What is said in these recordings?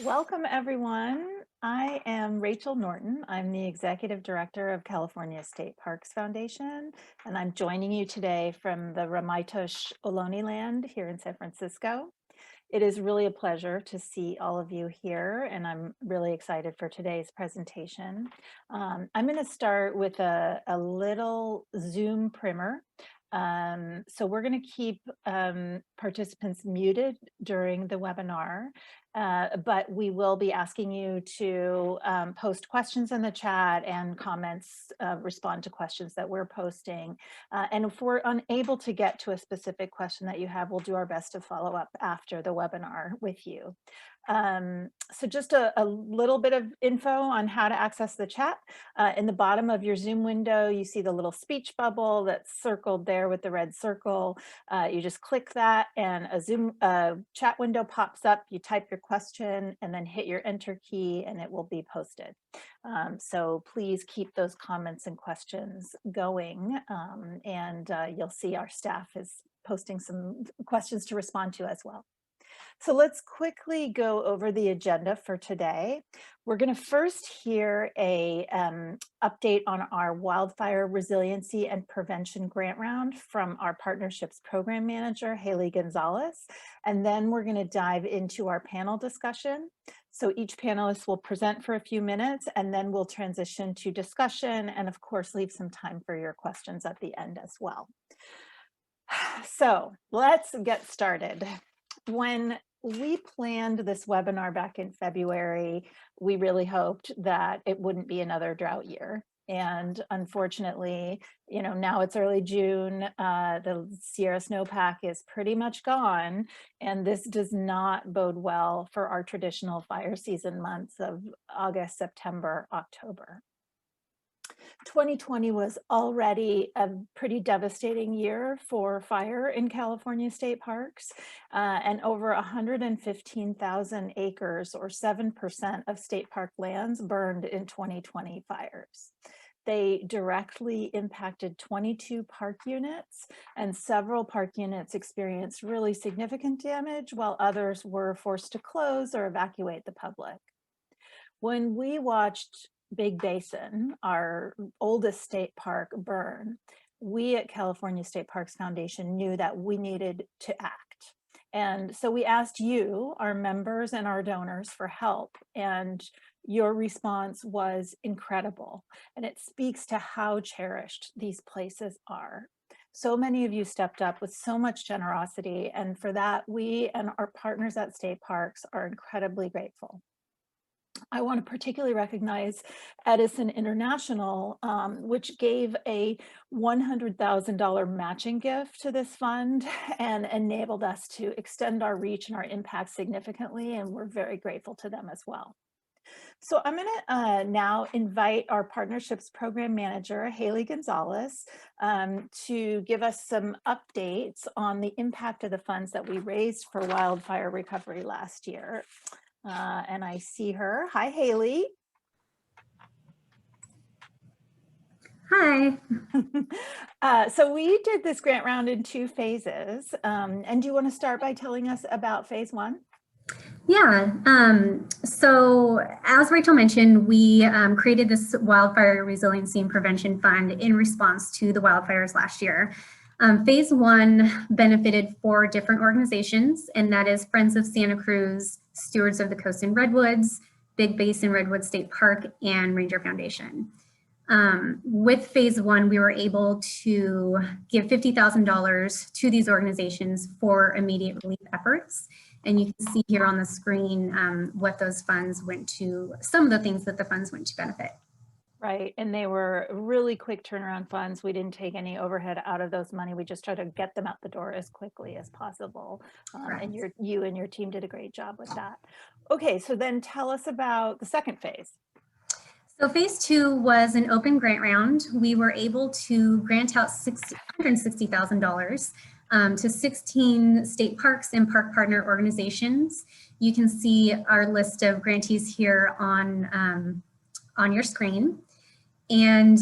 Welcome, everyone. I am Rachel Norton. I'm the Executive Director of California State Parks Foundation, and I'm joining you today from the Ramaitos Ohlone land here in San Francisco. It is really a pleasure to see all of you here, and I'm really excited for today's presentation. I'm going to start with a little Zoom primer. So we're going to keep participants muted during the webinar, but we will be asking you to post questions in the chat and comments, respond to questions that we're posting. And if we're unable to get to a specific question that you have, we'll do our best to follow up after the webinar with you. So just a little bit of info on how to access the chat. In the bottom of your Zoom window, you see the little speech bubble that's circled there with the red circle. You just click that and a Zoom chat window pops up. You type your question and then hit your enter key and it will be posted. So please keep those comments and questions going, and you'll see our staff is posting some questions to respond to as well. So let's quickly go over the agenda for today. We're going to first hear a update on our wildfire resiliency and prevention grant round from our partnerships program manager, Haley Gonzalez. And then we're going to dive into our panel discussion. So each panelist will present for a few minutes and then we'll transition to discussion and of course leave some time for your questions at the end as well. So let's get started. When we planned this webinar back in February, we really hoped that it wouldn't be another drought year. And unfortunately, now it's early June, the Sierra snowpack is pretty much gone, and this does not bode well for our traditional fire season months of August, September, October. 2020 was already a pretty devastating year for fire in California state parks, and over 115,000 acres or 7% of state park lands burned in 2020 fires. They directly impacted 22 park units, and several park units experienced really significant damage while others were forced to close or evacuate the public. When we watched Big Basin, our oldest state park, burn, we at California State Parks Foundation knew that we needed to act. And so we asked you, our members and our donors, for help, and your response was incredible. And it speaks to how cherished these places are. So many of you stepped up with so much generosity, and for that, we and our partners at state parks are incredibly grateful. I want to particularly recognize Edison International, which gave a $100,000 matching gift to this fund and enabled us to extend our reach and our impact significantly, and we're very grateful to them as well. So I'm going to now invite our partnerships program manager, Haley Gonzalez, to give us some updates on the impact of the funds that we raised for wildfire recovery last year. And I see her. Hi, Haley. Hi. So we did this grant round in 2 phases. And do you want to start by telling us about phase 1? Yeah. So as Rachel mentioned, we created this Wildfire Resiliency and Prevention Fund in response to the wildfires last year. Phase 1 benefited 4 different organizations, and that is Friends of Santa Cruz, Stewards of the Coast and Redwoods, Big Basin Redwood State Park, and Ranger Foundation. With phase 1, we were able to give $50,000 to these organizations for immediate relief efforts. And you can see here on the screen what those funds went to, some of the things that the funds went to benefit. Right, and they were really quick turnaround funds. We didn't take any overhead out of those money. We just tried to get them out the door as quickly as possible. And you and your team did a great job with that. Okay, so then tell us about the second phase. So phase 2 was an open grant round. We were able to grant out $160,000 to 16 state parks and park partner organizations. You can see our list of grantees here on your screen. And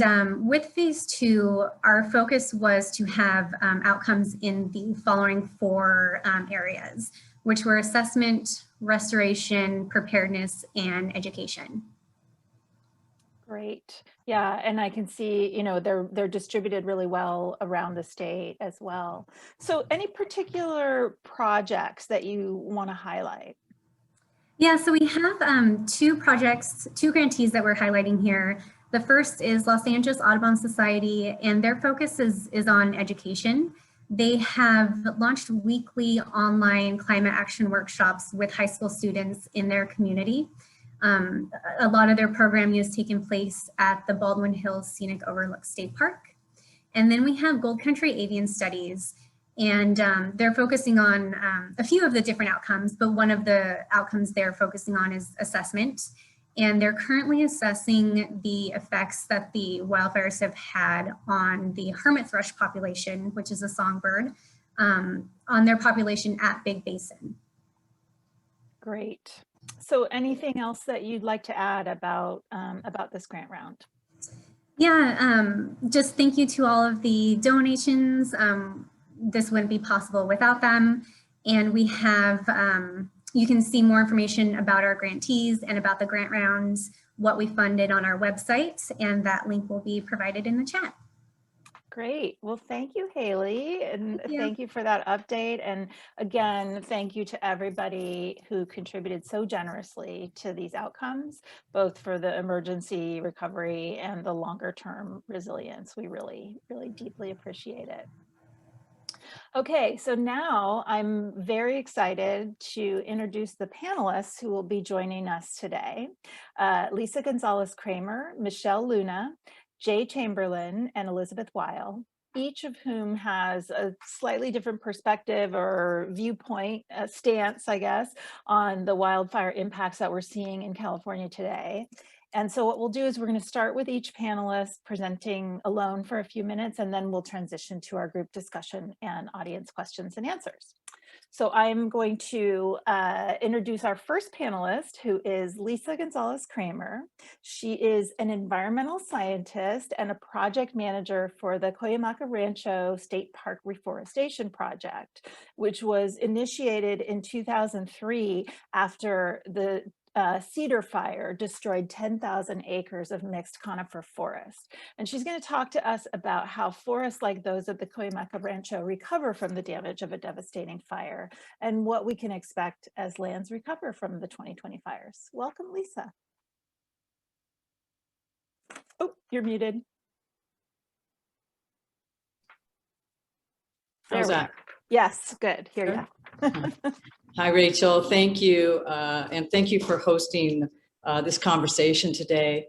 with phase 2, our focus was to have outcomes in the following 4 areas. which were assessment, restoration, preparedness, and education. Great. Yeah, and I can see, you know, they're distributed really well around the state as well. So any particular projects that you want to highlight? Yeah, so we have two projects, two grantees that we're highlighting here. The first is Los Angeles Audubon Society, and their focus is on education. They have launched weekly online climate action workshops with high school students in their community. A lot of their programming is taking place at the Baldwin Hills Scenic Overlook State Park. And then we have Gold Country Avian Studies, and they're focusing on a few of the different outcomes, but one of the outcomes they're focusing on is assessment. And they're currently assessing the effects that the wildfires have had on the hermit thrush population, which is a songbird, on their population at Big Basin. Great. So anything else that you'd like to add about this grant round? Yeah, just thank you to all of the donations. This wouldn't be possible without them. And we have, you can see more information about our grantees and about the grant rounds, what we funded on our website, and that link will be provided in the chat. Great. Well, thank you, Haley, and thank you for that update. And again, thank you to everybody who contributed so generously to these outcomes, both for the emergency recovery and the longer term resilience. We really, really deeply appreciate it. Okay, so now I'm very excited to introduce the panelists who will be joining us today. Lisa Gonzalez Kramer, Michelle Luna, Jay Chamberlain, and Elizabeth Weil, each of whom has a slightly different perspective or viewpoint, stance, I guess, on the wildfire impacts that we're seeing in California today. And so what we'll do is we're going to start with each panelist presenting alone for a few minutes, and then we'll transition to our group discussion and audience questions and answers. So I'm going to introduce our first panelist, who is Lisa Gonzalez Kramer. She is an environmental scientist and a project manager for the Cuyamaca Rancho State Park Reforestation Project, which was initiated in 2003 after the cedar fire destroyed 10,000 acres of mixed conifer forest. And she's going to talk to us about how forests like those at the Cuyamaca Rancho recover from the damage of a devastating fire and what we can expect as lands recover from the 2020 fires. Welcome, Lisa. Oh, you're muted. How's that? Yes, good. Here you go. Hi, Rachel. Thank you. And thank you for hosting this conversation today.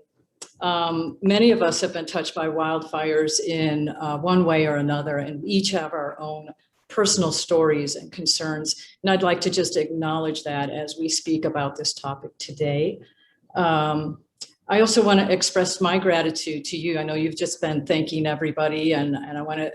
Many of us have been touched by wildfires in one way or another, and we each have our own personal stories and concerns. And I'd like to just acknowledge that as we speak about this topic today. I also want to express my gratitude to you. I know you've just been thanking everybody, and I want to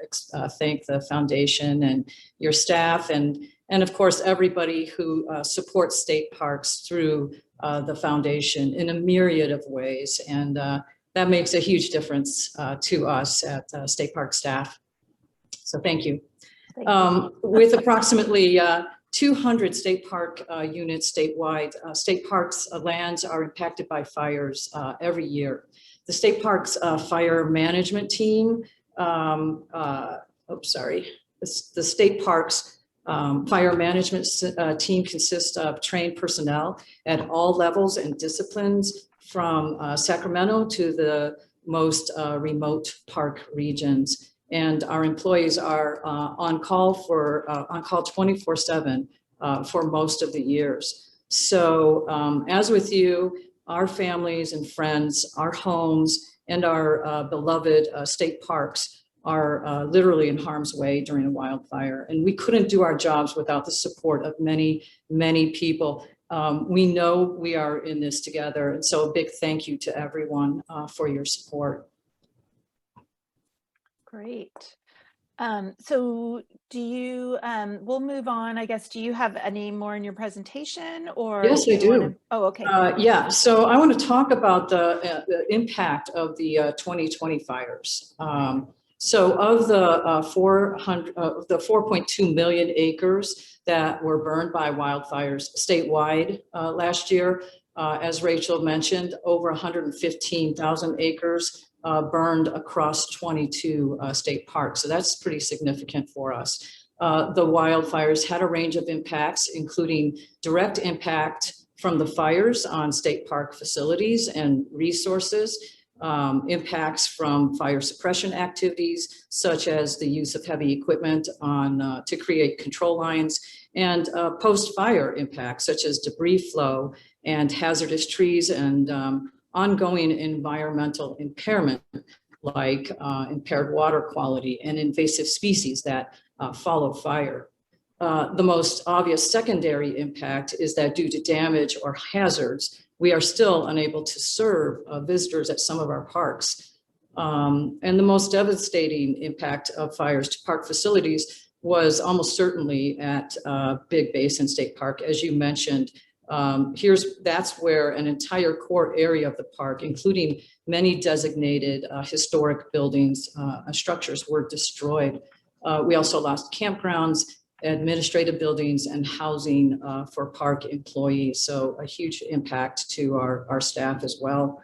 thank the foundation and your staff, and of course, everybody who supports state parks through the foundation in a myriad of ways. And that makes a huge difference to us at state park staff. So thank you. With approximately 200 state park units statewide, state parks lands are impacted by fires every year. The state parks fire management team, the state parks fire management team consists of trained personnel at all levels and disciplines, from Sacramento to the most remote park regions. And our employees are on call 24/7 for most of the years. So as with you, our families and friends, our homes, and our beloved state parks are literally in harm's way during a wildfire. And we couldn't do our jobs without the support of many, many people. We know we are in this together. And so a big thank you to everyone for your support. Great. So do you, we'll move on, I guess. Do you have any more in your presentation, or? Yes, I do. Oh, okay. Yeah, so I want to talk about the impact of the 2020 fires. So of the 4.2 million acres that were burned by wildfires statewide last year, as Rachel mentioned, over 115,000 acres burned across 22 state parks. So that's pretty significant for us. The wildfires had a range of impacts, including direct impact from the fires on state park facilities and resources, impacts from fire suppression activities, such as the use of heavy equipment on to create control lines, and post-fire impacts, such as debris flow and hazardous trees and ongoing environmental impairment, like impaired water quality and invasive species that follow fire. The most obvious secondary impact is that due to damage or hazards, we are still unable to serve visitors at some of our parks. And the most devastating impact of fires to park facilities was almost certainly at Big Basin State Park, as you mentioned. That's where an entire core area of the park, including many designated historic buildings, structures, were destroyed. We also lost campgrounds, administrative buildings, and housing for park employees. So a huge impact to our staff as well.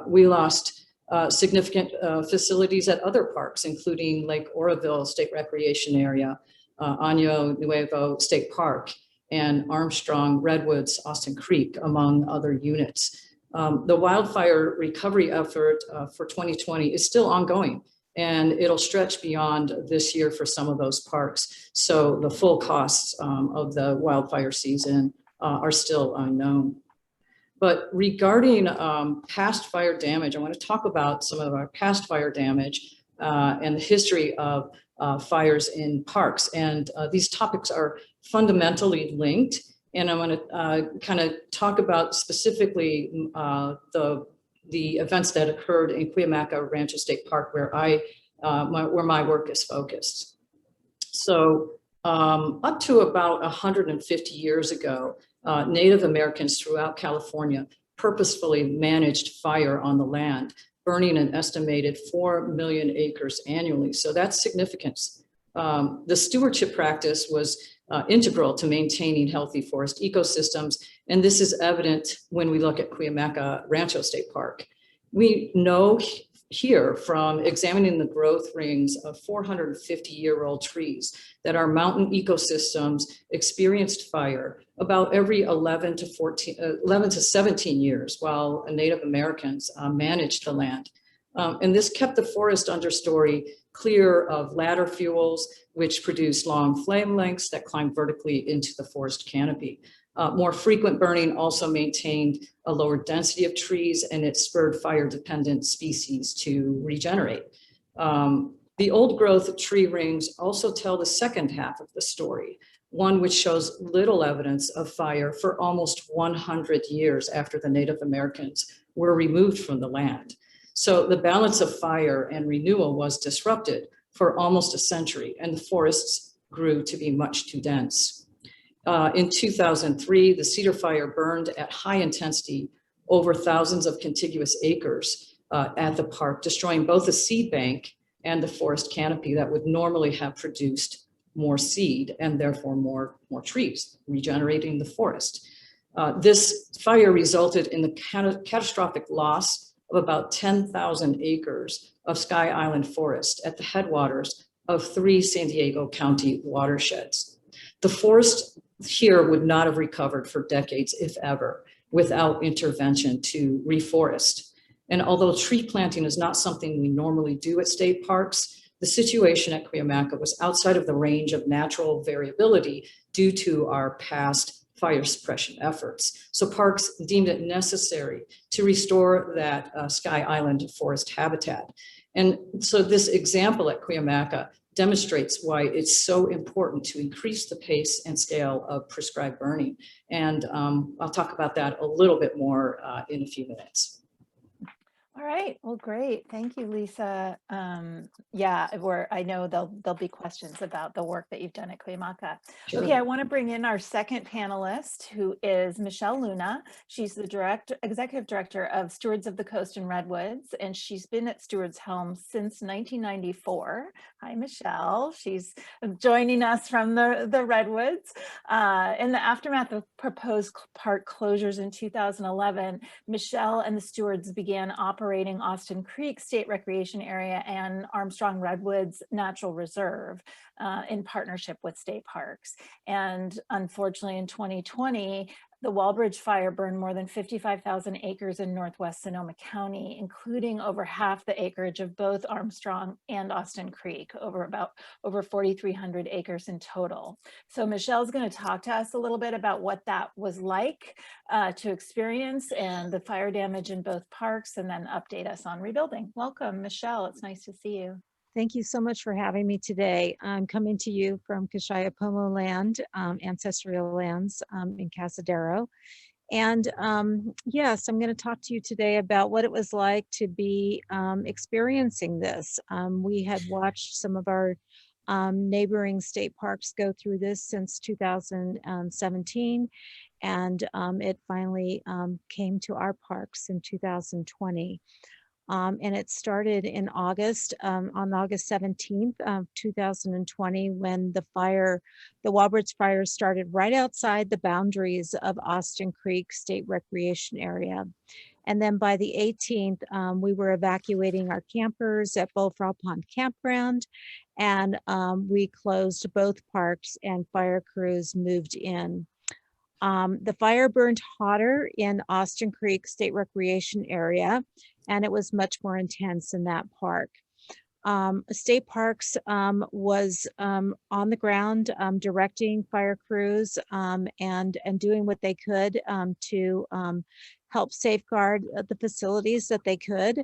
We lost significant facilities at other parks, including Lake Oroville State Recreation Area, Año Nuevo State Park, and Armstrong, Redwoods, Austin Creek, among other units. The wildfire recovery effort for 2020 is still ongoing, and it'll stretch beyond this year for some of those parks. So the full costs of the wildfire season are still unknown. But regarding past fire damage, I want to talk about some of our past fire damage and the history of fires in parks. And these topics are fundamentally linked. And I want to kind of talk about specifically the events that occurred in Cuyamaca Rancho State Park, where where my work is focused. So up to about 150 years ago, Native Americans throughout California purposefully managed fire on the land, burning an estimated 4 million acres annually. So that's significant. The stewardship practice was integral to maintaining healthy forest ecosystems. And this is evident when we look at Cuyamaca Rancho State Park. We know here from examining the growth rings of 450-year-old trees that our mountain ecosystems experienced fire about every 11 to 17 years while Native Americans managed the land. And this kept the forest understory clear of ladder fuels, which produce long flame lengths that climb vertically into the forest canopy. More frequent burning also maintained a lower density of trees, and it spurred fire-dependent species to regenerate. The old growth tree rings also tell the second half of the story, one which shows little evidence of fire for almost 100 years after the Native Americans were removed from the land. So the balance of fire and renewal was disrupted for almost a century, and the forests grew to be much too dense. In 2003, the cedar fire burned at high intensity over thousands of contiguous acres at the park, destroying both the seed bank and the forest canopy that would normally have produced more seed and therefore more trees, regenerating the forest. This fire resulted in the catastrophic loss of about 10,000 acres of Sky Island forest at the headwaters of 3 San Diego County watersheds. The forest here would not have recovered for decades, if ever, without intervention to reforest. And although tree planting is not something we normally do at state parks, the situation at Cuyamaca was outside of the range of natural variability due to our past fire suppression efforts. So parks deemed it necessary to restore that Sky Island forest habitat. And so this example at Cuyamaca demonstrates why it's so important to increase the pace and scale of prescribed burning. And I'll talk about that a little bit more in a few minutes. All right, well, great. Thank you, Lisa. Yeah, I know there'll be questions about the work that you've done at Cuyamaca. Sure. Okay, I want to bring in our second panelist, who is Michelle Luna. She's the executive director of Stewards of the Coast in Redwoods, and she's been at Stewards Helm since 1994. Hi, Michelle. She's joining us from the Redwoods. In the aftermath of proposed park closures in 2011, Michelle and the stewards began operating Austin Creek State Recreation Area and Armstrong Redwoods Natural Reserve in partnership with state parks. And unfortunately, in 2020, the Walbridge fire burned more than 55,000 acres in Northwest Sonoma County, including over half the acreage of both Armstrong and Austin Creek, over 4,300 acres in total. So Michelle's going to talk to us a little bit about what that was like to experience and the fire damage in both parks, and then update us on rebuilding. Welcome, Michelle. It's nice to see you. Thank you so much for having me today. I'm coming to you from Kashiapomo land, ancestral lands in Casadero. And yes, I'm going to talk to you today about what it was like to be experiencing this. We had watched some of our neighboring state parks go through this since 2017. And it finally came to our parks in 2020. And it started in August, on August 17th of 2020, when the Walbridge fire started right outside the boundaries of Austin Creek State Recreation Area. And then by the 18th, we were evacuating our campers at Bullfrog Pond Campground, and we closed both parks and fire crews moved in. The fire burned hotter in Austin Creek State Recreation Area, and it was much more intense in that park. State Parks was on the ground directing fire crews and doing what they could to help safeguard the facilities that they could.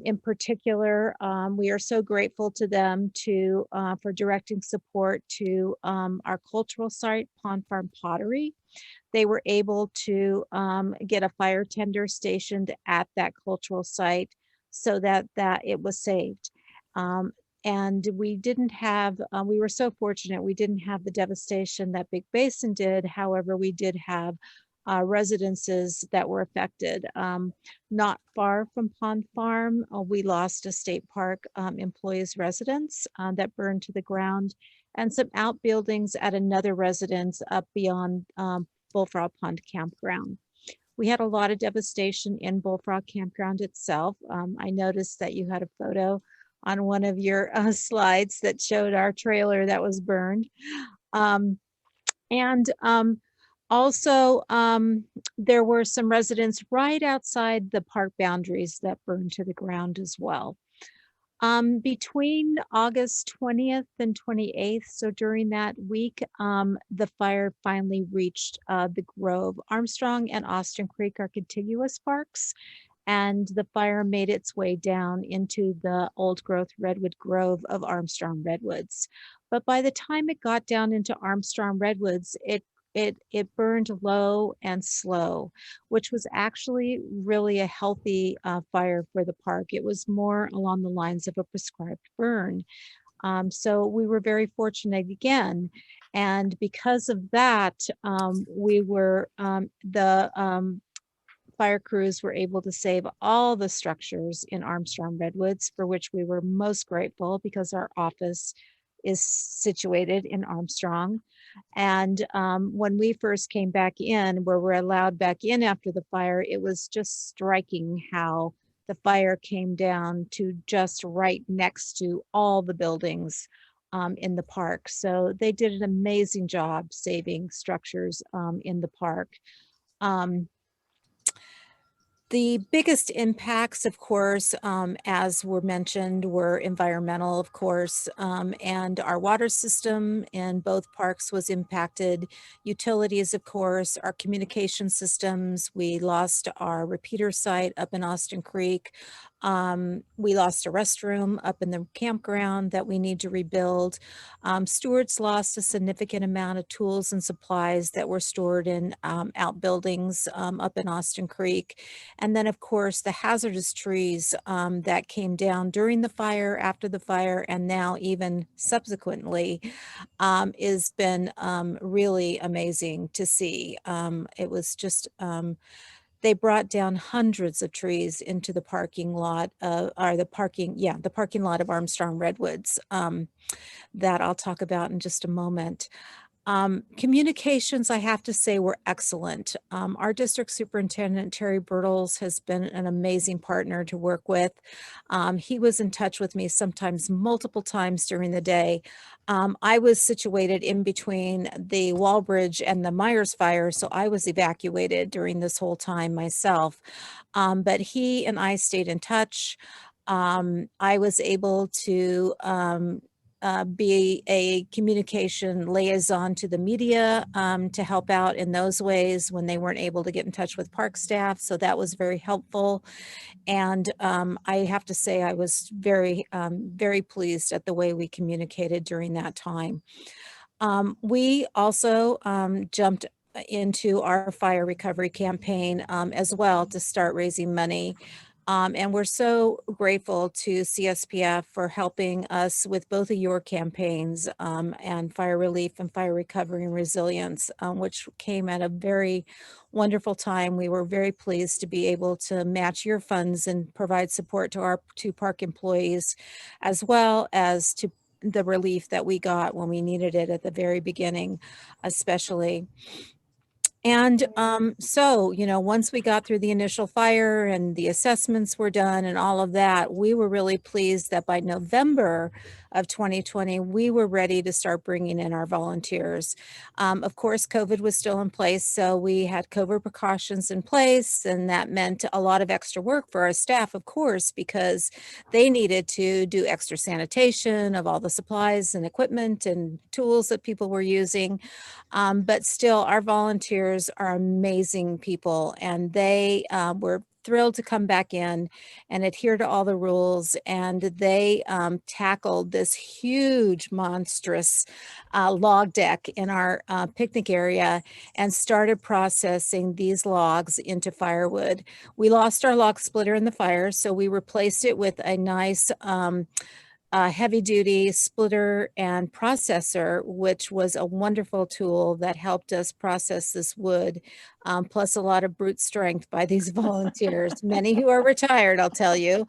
In particular, we are so grateful to them for directing support to our cultural site, Pond Farm Pottery. They were able to get a fire tender stationed at that cultural site so that it was saved. And we were so fortunate, we didn't have the devastation that Big Basin did. However, we did have residences that were affected. Not far from Pond Farm, we lost a state park employee's residence that burned to the ground, and some outbuildings at another residence up beyond Bullfrog Pond Campground. We had a lot of devastation in Bullfrog Campground itself. I noticed that you had a photo on one of your slides that showed our trailer that was burned. Also, there were some residents right outside the park boundaries that burned to the ground as well. Between August 20th and 28th, so during that week, the fire finally reached the Grove. Armstrong and Austin Creek are contiguous parks, and the fire made its way down into the old growth redwood grove of Armstrong Redwoods. But by the time it got down into Armstrong Redwoods, it burned low and slow, which was actually really a healthy fire for the park. It was more along the lines of a prescribed burn. So we were very fortunate again. And because of that, fire crews were able to save all the structures in Armstrong Redwoods, for which we were most grateful because our office is situated in Armstrong. And when we first came back in, where we're allowed back in after the fire, it was just striking how the fire came down to just right next to all the buildings in the park. So they did an amazing job saving structures in the park. The biggest impacts, of course, as were mentioned, were environmental, of course, and our water system in both parks was impacted. Utilities, of course, our communication systems. We lost our repeater site up in Austin Creek. We lost a restroom up in the campground that we need to rebuild. Stewards lost a significant amount of tools and supplies that were stored in outbuildings up in Austin Creek. And then, of course, the hazardous trees that came down during the fire, after the fire, and now even subsequently has been really amazing to see. It was just they brought down hundreds of trees into the parking lot, the parking lot of Armstrong Redwoods, that I'll talk about in just a moment. Communications, I have to say, were excellent. Our district superintendent, Terry Bertles, has been an amazing partner to work with. He was in touch with me sometimes multiple times during the day. I was situated in between the Walbridge and the Myers fire, so I was evacuated during this whole time myself. But he and I stayed in touch. I was able to be a communication liaison to the media to help out in those ways when they weren't able to get in touch with park staff. So that was very helpful. And I have to say I was very, very pleased at the way we communicated during that time. We also jumped into our fire recovery campaign as well to start raising money. And we're so grateful to CSPF for helping us with both of your campaigns and fire relief and fire recovery and resilience, which came at a very wonderful time. We were very pleased to be able to match your funds and provide support to our two park employees, as well as to the relief that we got when we needed it at the very beginning, especially. And so, once we got through the initial fire and the assessments were done and all of that, we were really pleased that by November of 2020, we were ready to start bringing in our volunteers. Of course, COVID was still in place, so we had COVID precautions in place, and that meant a lot of extra work for our staff, of course, because they needed to do extra sanitation of all the supplies and equipment and tools that people were using. But still, our volunteers are amazing people, and they were thrilled to come back in and adhere to all the rules. And they tackled this huge, monstrous log deck in our picnic area and started processing these logs into firewood. We lost our log splitter in the fire, so we replaced it with a nice heavy-duty splitter and processor, which was a wonderful tool that helped us process this wood, plus a lot of brute strength by these volunteers, many who are retired, I'll tell you,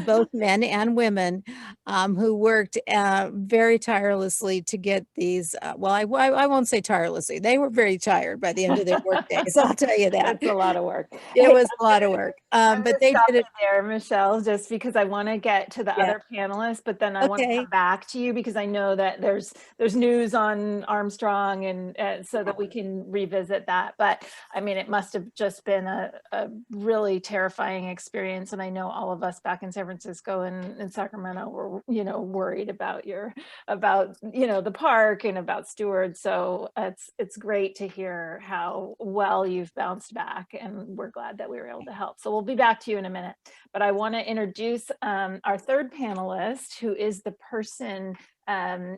both men and women, who worked very tirelessly to get these, I won't say tirelessly, they were very tired by the end of their work days, I'll tell you that. It's a lot of work. It was a lot of work, but they did it there, Michelle, just because I want to get to the other panelists, but then I want to Okay. come back to you because I know that there's news on Armstrong, and so that we can revisit that. But I mean, it must have just been a really terrifying experience, and I know all of us back in San Francisco and Sacramento were worried about the park and about stewards. So it's great to hear how well you've bounced back, and we're glad that we were able to help. So we'll be back to you in a minute, but I want to introduce our third panelist, who is the person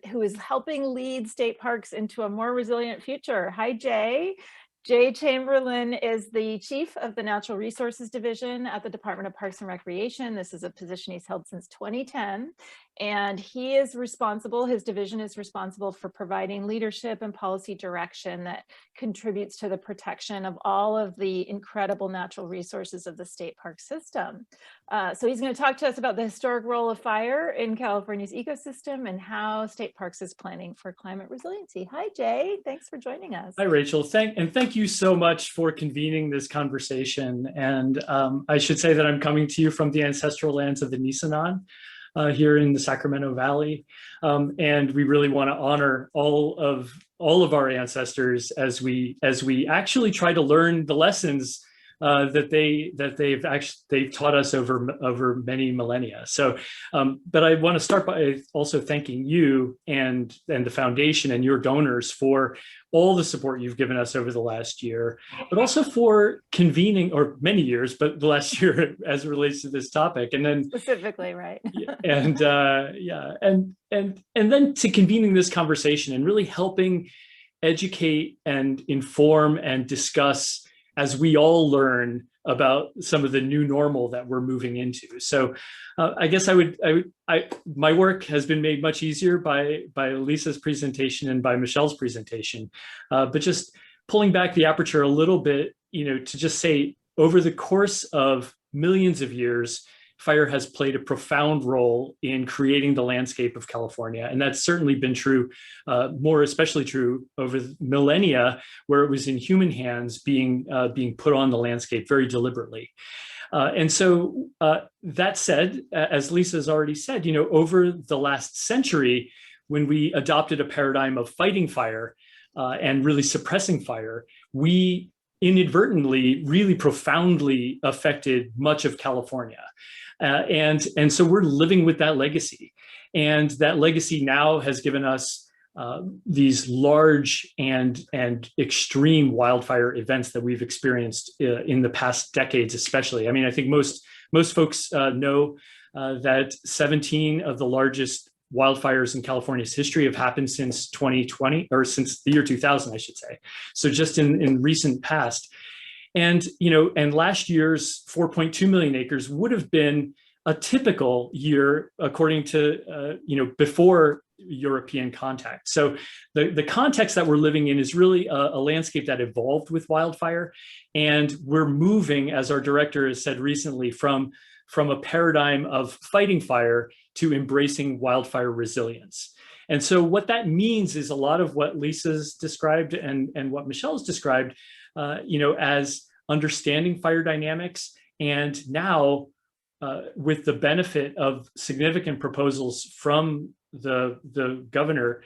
who is helping lead state parks into a more resilient future. Hi, Jay. Jay Chamberlain is the chief of the Natural Resources Division at the Department of Parks and Recreation. This is a position he's held since 2010. And he is responsible, his division is responsible for providing leadership and policy direction that contributes to the protection of all of the incredible natural resources of the state park system. So he's going to talk to us about the historic role of fire in California's ecosystem and how state parks is planning for climate resiliency. Hi, Jay. Thanks for joining us. Hi, Rachel. Thank you so much for convening this conversation. And I should say that I'm coming to you from the ancestral lands of the Nisenan here in the Sacramento Valley. And we really want to honor all of our ancestors as we actually try to learn the lessons they've taught us over many millennia. So, but I want to start by also thanking you and the foundation and your donors for all the support you've given us over the last year, but also for convening, or many years, but the last year as it relates to this topic, and then Specifically, right? and then to convening this conversation and really helping educate and inform and discuss as we all learn about some of the new normal that we're moving into. So I guess my work has been made much easier by Lisa's presentation and by Michelle's presentation, but just pulling back the aperture a little bit, to just say, over the course of millions of years, fire has played a profound role in creating the landscape of California. And that's certainly been true, more especially true over millennia, where it was in human hands being put on the landscape very deliberately. And so that said, as Lisa has already said, over the last century, when we adopted a paradigm of fighting fire and really suppressing fire, we inadvertently really profoundly affected much of California. And so we're living with that legacy. And that legacy now has given us these large and extreme wildfire events that we've experienced in the past decades, especially. I mean, I think most folks know that 17 of the largest wildfires in California's history have happened since 2020, or since the year 2000, I should say. So just in recent past. And, and last year's 4.2 million acres would have been a typical year, according to, before European contact. So the context that we're living in is really a landscape that evolved with wildfire. And we're moving, as our director has said recently, from a paradigm of fighting fire to embracing wildfire resilience. And so what that means is a lot of what Lisa's described and what Michelle's described, as understanding fire dynamics, and now with the benefit of significant proposals from the governor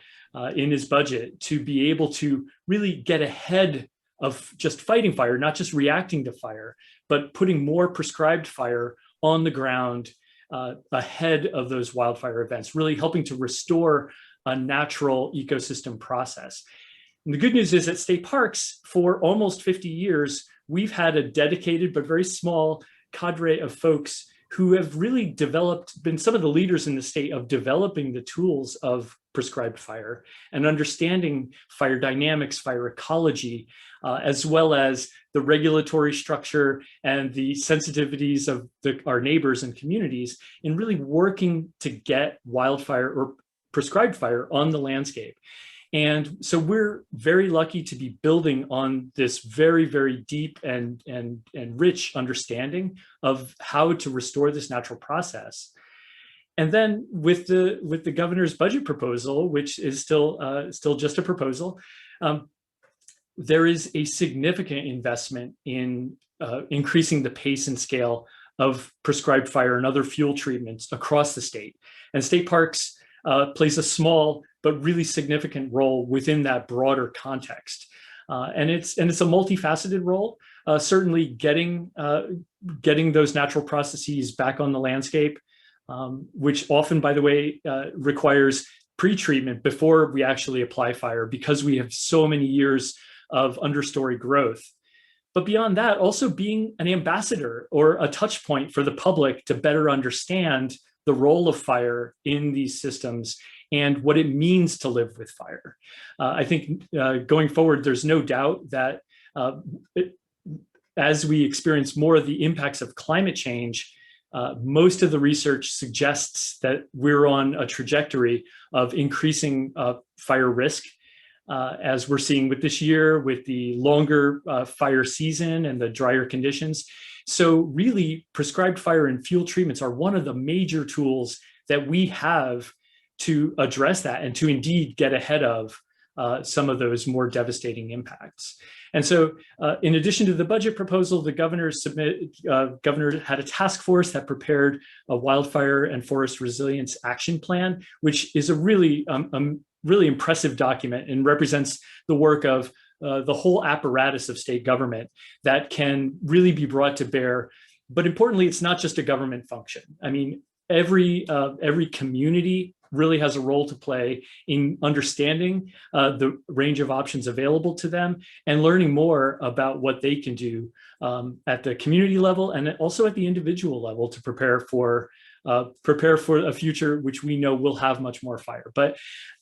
in his budget to be able to really get ahead of just fighting fire, not just reacting to fire, but putting more prescribed fire on the ground ahead of those wildfire events, really helping to restore a natural ecosystem process. And the good news is that state parks, for almost 50 years, we've had a dedicated but very small cadre of folks who have really been some of the leaders in the state of developing the tools of prescribed fire and understanding fire dynamics, fire ecology, as well as the regulatory structure and the sensitivities of our neighbors and communities in really working to get wildfire or prescribed fire on the landscape. And so we're very lucky to be building on this very, very deep and rich understanding of how to restore this natural process. And then with the governor's budget proposal, which is still just a proposal, there is a significant investment in increasing the pace and scale of prescribed fire and other fuel treatments across the state. And state parks plays a small but really significant role within that broader context. And it's a multifaceted role. Certainly getting those natural processes back on the landscape, which often, by the way, requires pre-treatment before we actually apply fire, because we have so many years of understory growth. But beyond that, also being an ambassador or a touch point for the public to better understand the role of fire in these systems and what it means to live with fire. I think going forward, there's no doubt that as we experience more of the impacts of climate change, most of the research suggests that we're on a trajectory of increasing fire risk, as we're seeing with this year, with the longer fire season and the drier conditions. So really, prescribed fire and fuel treatments are one of the major tools that we have to address that and to indeed get ahead of some of those more devastating impacts. And so in addition to the budget proposal, the governor had a task force that prepared a wildfire and forest resilience action plan, which is a really impressive document and represents the work of the whole apparatus of state government that can really be brought to bear. But importantly, it's not just a government function. I mean, every community really has a role to play in understanding the range of options available to them and learning more about what they can do at the community level and also at the individual level to prepare for a future which we know will have much more fire. But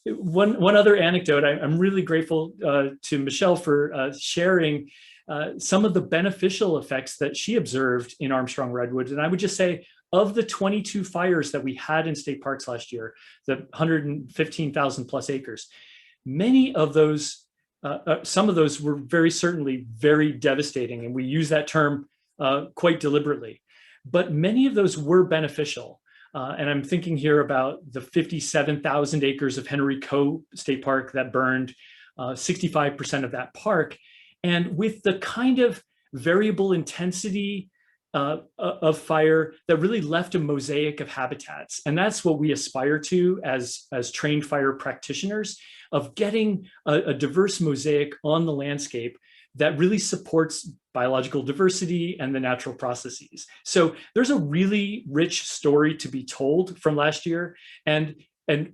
one other anecdote, I'm really grateful to Michelle for sharing some of the beneficial effects that she observed in Armstrong Redwoods. And I would just say, of the 22 fires that we had in state parks last year, the 115,000 plus acres, many of those, some of those were very certainly very devastating. And we use that term quite deliberately, but many of those were beneficial. And I'm thinking here about the 57,000 acres of Henry Coe State Park that burned, 65% of that park. And with the kind of variable intensity of fire that really left a mosaic of habitats. And that's what we aspire to as trained fire practitioners, of getting a diverse mosaic on the landscape that really supports biological diversity and the natural processes. So there's a really rich story to be told from last year. And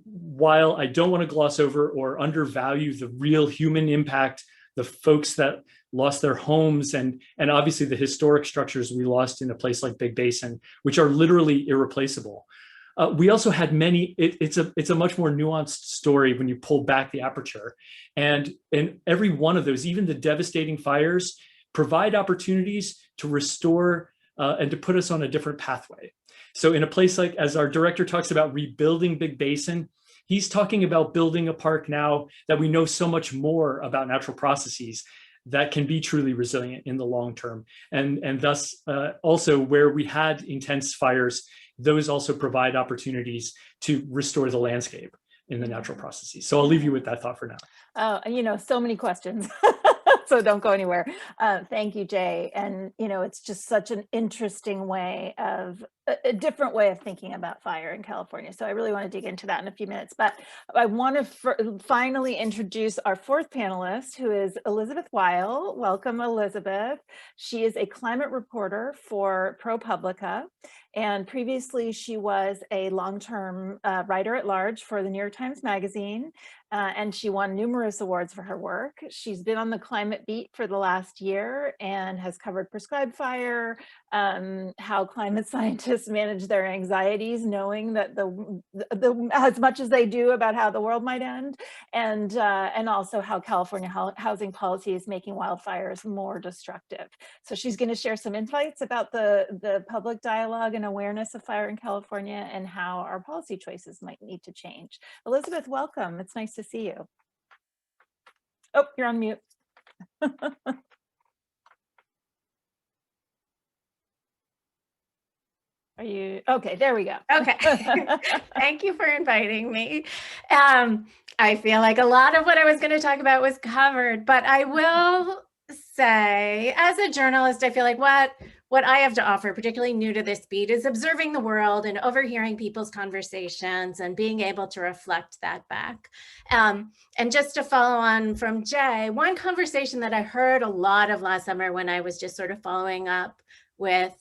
while I don't want to gloss over or undervalue the real human impact, the folks that lost their homes and obviously the historic structures we lost in a place like Big Basin, which are literally irreplaceable. We also had many, it's a much more nuanced story when you pull back the aperture. And every one of those, even the devastating fires, provide opportunities to restore and to put us on a different pathway. So in a place like, as our director talks about rebuilding Big Basin, he's talking about building a park now that we know so much more about natural processes that can be truly resilient in the long term. And thus also where we had intense fires, those also provide opportunities to restore the landscape in the natural processes. So I'll leave you with that thought for now. Oh, so many questions. So don't go anywhere. Thank you, Jay. And, it's just such an interesting way of, a different way of thinking about fire in California. So I really want to dig into that in a few minutes. But I want to finally introduce our fourth panelist, who is Elizabeth Weil. Welcome, Elizabeth. She is a climate reporter for ProPublica. And previously, she was a long-term writer at large for the New York Times Magazine. And she won numerous awards for her work. She's been on the climate beat for the last year and has covered prescribed fire, how climate scientists manage their anxieties, knowing that the as much as they do about how the world might end, and also how California housing policy is making wildfires more destructive. So she's going to share some insights about the public dialogue and awareness of fire in California and how our policy choices might need to change. Elizabeth, welcome. It's nice to see you. Oh, you're on mute. Are you okay? There we go. Okay. Thank you for inviting me. I feel like a lot of what I was going to talk about was covered, but I will say, as a journalist, I feel like what I have to offer, particularly new to this beat, is observing the world and overhearing people's conversations and being able to reflect that back. And just to follow on from Jay, one conversation that I heard a lot of last summer when I was just sort of following up with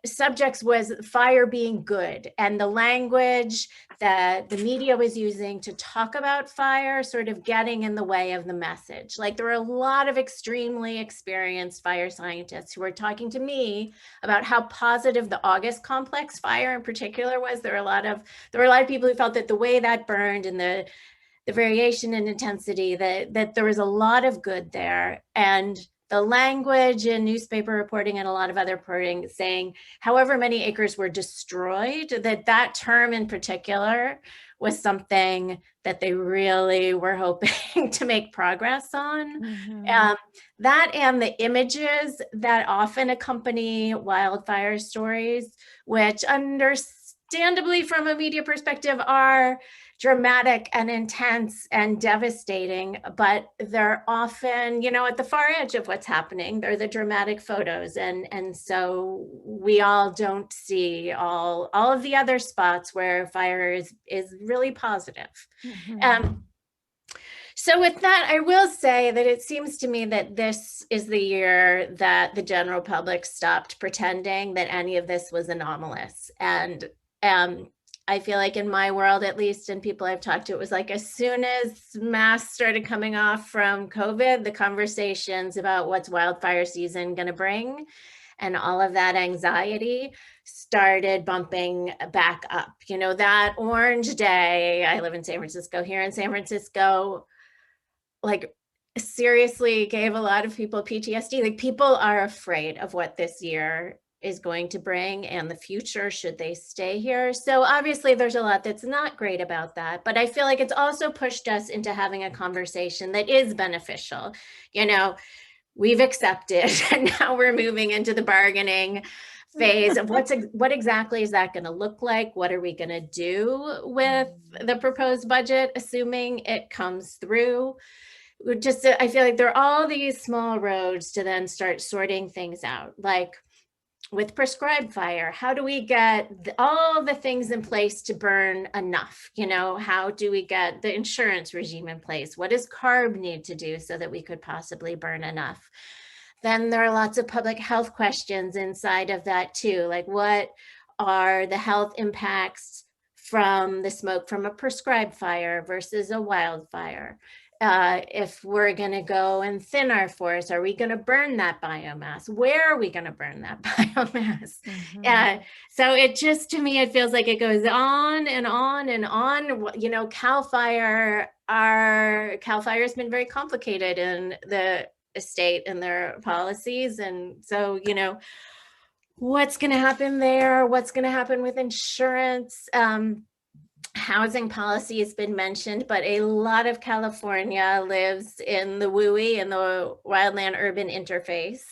subjects was fire being good, and the language that the media was using to talk about fire sort of getting in the way of the message. Like, there were a lot of extremely experienced fire scientists who were talking to me about how positive the August complex fire in particular was. There were a lot of people who felt that the way that burned and the variation in intensity, that there was a lot of good there. And the language in newspaper reporting and a lot of other reporting saying however many acres were destroyed, that term in particular was something that they really were hoping to make progress on. Mm-hmm. That and the images that often accompany wildfire stories, which understandably from a media perspective are dramatic and intense and devastating, but they're often, at the far edge of what's happening. They're the dramatic photos. And so we all don't see all of the other spots where fire is really positive. Mm-hmm. So with that, I will say that it seems to me that this is the year that the general public stopped pretending that any of this was anomalous. And I feel like in my world, at least, and people I've talked to, it was like as soon as masks started coming off from COVID, the conversations about what's wildfire season going to bring and all of that anxiety started bumping back up. You know, that orange day, I live in San Francisco, here in San Francisco, like seriously gave a lot of people PTSD. Like people are afraid of what this year is going to bring and the future should they stay here. So obviously there's a lot that's not great about that, but I feel like it's also pushed us into having a conversation that is beneficial. You know, we've accepted and now we're moving into the bargaining phase of what exactly is that going to look like? What are we going to do with the proposed budget, assuming it comes through? Just, I feel like there are all these small roads to then start sorting things out. Like with prescribed fire, how do we get all the things in place to burn enough? You know, how do we get the insurance regime in place? What does CARB need to do so that we could possibly burn enough? Then there are lots of public health questions inside of that too. Like what are the health impacts from the smoke from a prescribed fire versus a wildfire? If we're going to go and thin our forest, are we going to burn that biomass? Where are we going to burn that biomass? So it just, to me, it feels like it goes on and on and on. You know, CAL FIRE has been very complicated in the state and their policies. And so, you know, what's going to happen there? What's going to happen with insurance? Housing policy has been mentioned, but a lot of California lives in the WUI, in the wildland urban interface.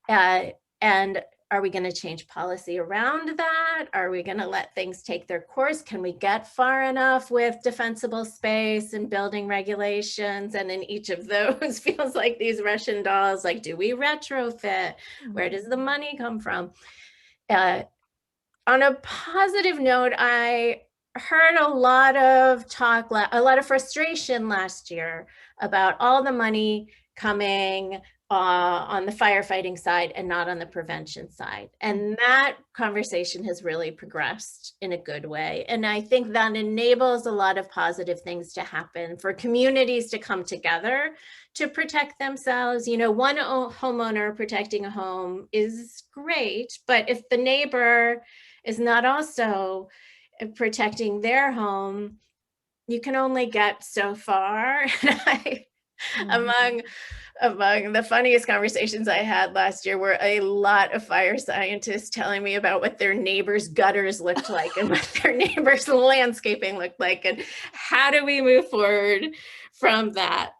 And are we going to change policy around that? Are we going to let things take their course? Can we get far enough with defensible space and building regulations? And in each of those feels like these Russian dolls, like, do we retrofit? Where does the money come from? On a positive note, I heard a lot of talk, a lot of frustration last year about all the money coming on the firefighting side and not on the prevention side. And that conversation has really progressed in a good way. And I think that enables a lot of positive things to happen for communities to come together to protect themselves. You know, one homeowner protecting a home is great, but if the neighbor is not also protecting their home, you can only get so far. Among the funniest conversations I had last year were a lot of fire scientists telling me about what their neighbors' gutters looked like and what their neighbors' landscaping looked like, and how do we move forward from that.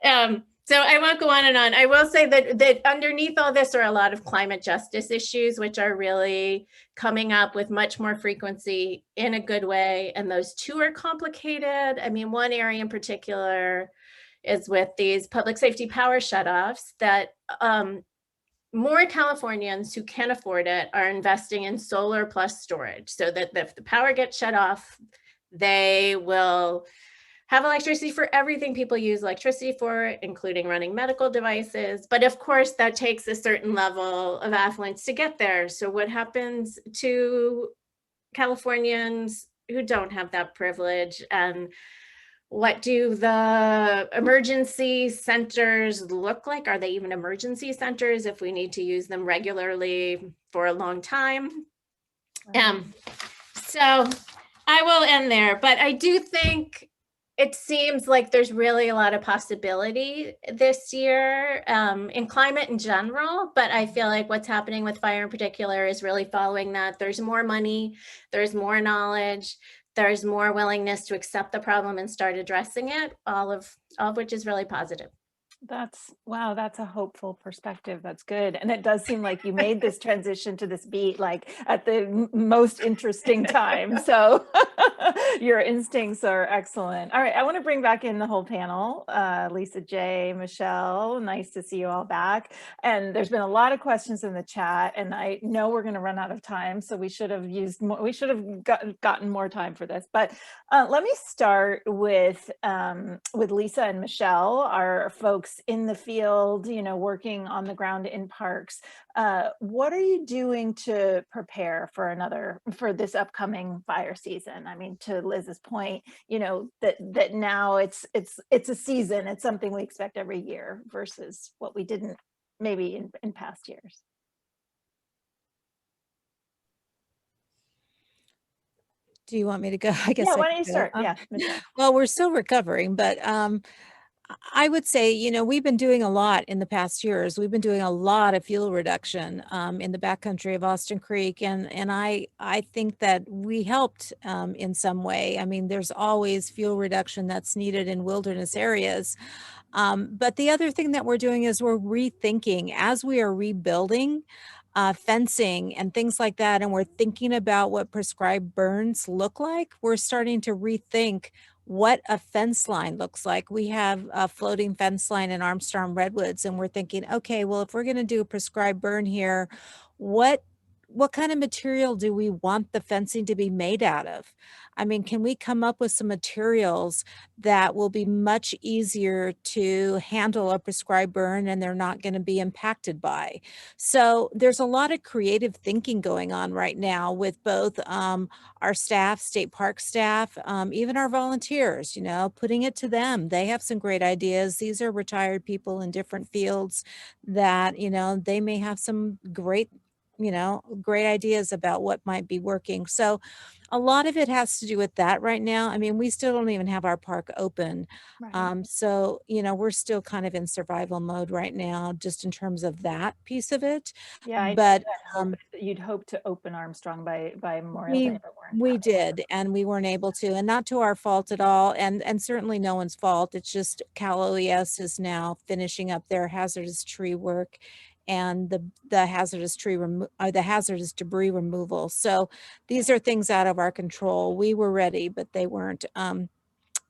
So I won't go on and on. I will say that underneath all this are a lot of climate justice issues, which are really coming up with much more frequency in a good way. And those two are complicated. I mean, one area in particular is with these public safety power shutoffs that more Californians who can afford it are investing in solar plus storage, so that if the power gets shut off, they will have electricity for everything people use electricity for, including running medical devices. But of course, that takes a certain level of affluence to get there. So what happens to Californians who don't have that privilege? And what do the emergency centers look like? Are they even emergency centers if we need to use them regularly for a long time? So I will end there, but I do think it seems like there's really a lot of possibility this year in climate in general, but I feel like what's happening with fire in particular is really following that. There's more money, there's more knowledge, there's more willingness to accept the problem and start addressing it, all of which is really positive. Wow, that's a hopeful perspective. That's good. And it does seem like you made this transition to this beat like at the most interesting time. So Your instincts are excellent. All right, I want to bring back in the whole panel. Lisa J, Michelle, nice to see you all back. And there's been a lot of questions in the chat, and I know we're going to run out of time, so we should have used more. We should have gotten more time for this. But let me start with Lisa and Michelle, our folks in the field, working on the ground in parks. What are you doing to prepare for this upcoming fire season? I mean, to Liz's point, that now it's a season. It's something we expect every year versus what we didn't maybe in past years. Do you want me to go? I guess. Yeah, I why don't you can go. start? Yeah. Michelle. Well, we're still recovering, but I would say, we've been doing a lot in the past years. We've been doing a lot of fuel reduction in the backcountry of Austin Creek. And I think that we helped in some way. I mean, there's always fuel reduction that's needed in wilderness areas. But the other thing that we're doing is we're rethinking as we are rebuilding fencing and things like that. And we're thinking about what prescribed burns look like. We're starting to rethink what a fence line looks like. We have a floating fence line in Armstrong Redwoods, and we're thinking, okay, well, if we're going to do a prescribed burn here, what kind of material do we want the fencing to be made out of? I mean, can we come up with some materials that will be much easier to handle a prescribed burn and they're not going to be impacted by? So there's a lot of creative thinking going on right now with both our staff, state park staff, even our volunteers, putting it to them. They have some great ideas. These are retired people in different fields that, they may have some great ideas about what might be working. So a lot of it has to do with that right now. I mean, we still don't even have our park open. Right. So, we're still kind of in survival mode right now, just in terms of that piece of it. Yeah, But you'd hope to open Armstrong by Memorial Day, but we did, and we weren't able to, and not to our fault at all, and certainly no one's fault. It's just Cal OES is now finishing up their hazardous tree work and the hazardous debris removal. So these are things out of our control. We were ready, but they weren't.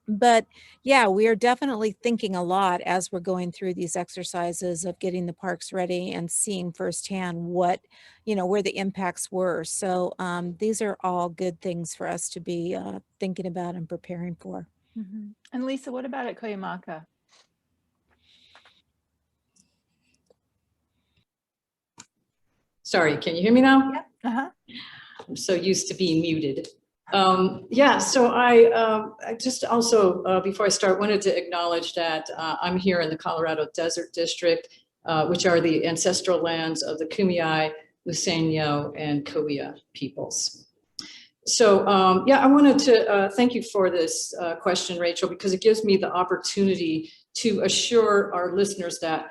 But yeah, we are definitely thinking a lot as we're going through these exercises of getting the parks ready and seeing firsthand what, where the impacts were. So these are all good things for us to be thinking about and preparing for. Mm-hmm. And Lisa, what about at Cuyamaca? Sorry, can you hear me now? Yep. Uh-huh. I'm so used to being muted. Yeah, so I just also, before I start, wanted to acknowledge that I'm here in the Colorado Desert District, which are the ancestral lands of the Kumeyaay, Luiseño, and Cahuilla peoples. So yeah, I wanted to thank you for this question, Rachel, because it gives me the opportunity to assure our listeners that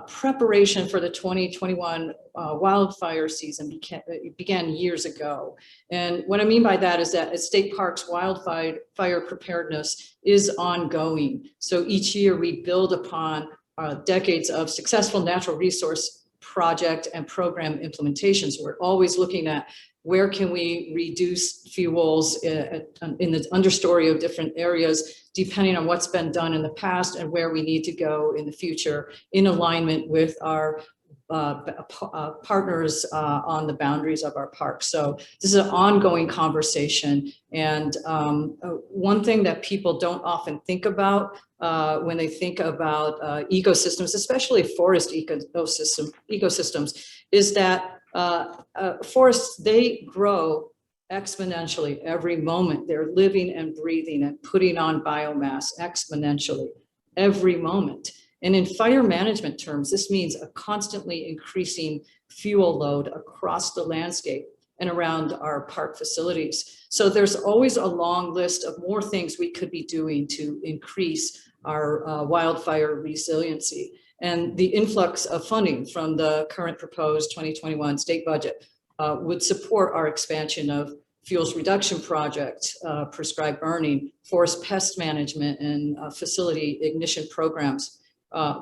preparation for the 2021 wildfire season began years ago. And what I mean by that is that at state parks, wildfire preparedness is ongoing. So each year we build upon decades of successful natural resource project and program implementations. We're always looking at where can we reduce fuels in the understory of different areas, depending on what's been done in the past and where we need to go in the future in alignment with our partners on the boundaries of our park. So this is an ongoing conversation. And one thing that people don't often think about when they think about ecosystems, especially forest ecosystems, is that forests, they grow exponentially every moment. They're living and breathing and putting on biomass exponentially every moment. And in fire management terms, this means a constantly increasing fuel load across the landscape and around our park facilities. So there's always a long list of more things we could be doing to increase our wildfire resiliency. And the influx of funding from the current proposed 2021 state budget would support our expansion of fuels reduction project, prescribed burning, forest pest management, and facility ignition programs,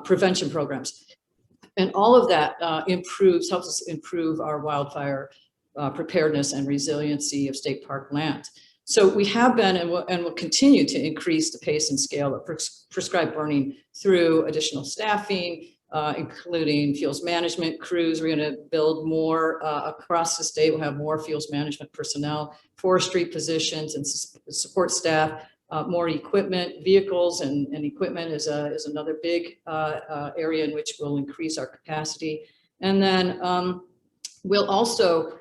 prevention programs. And all of that helps us improve our wildfire preparedness and resiliency of state park land. So we have been and will continue to increase the pace and scale of prescribed burning through additional staffing, including fuels management crews. We're going to build more across the state. We'll have more fuels management personnel, forestry positions and support staff, more equipment, vehicles and equipment is another big area in which we'll increase our capacity. And then we'll also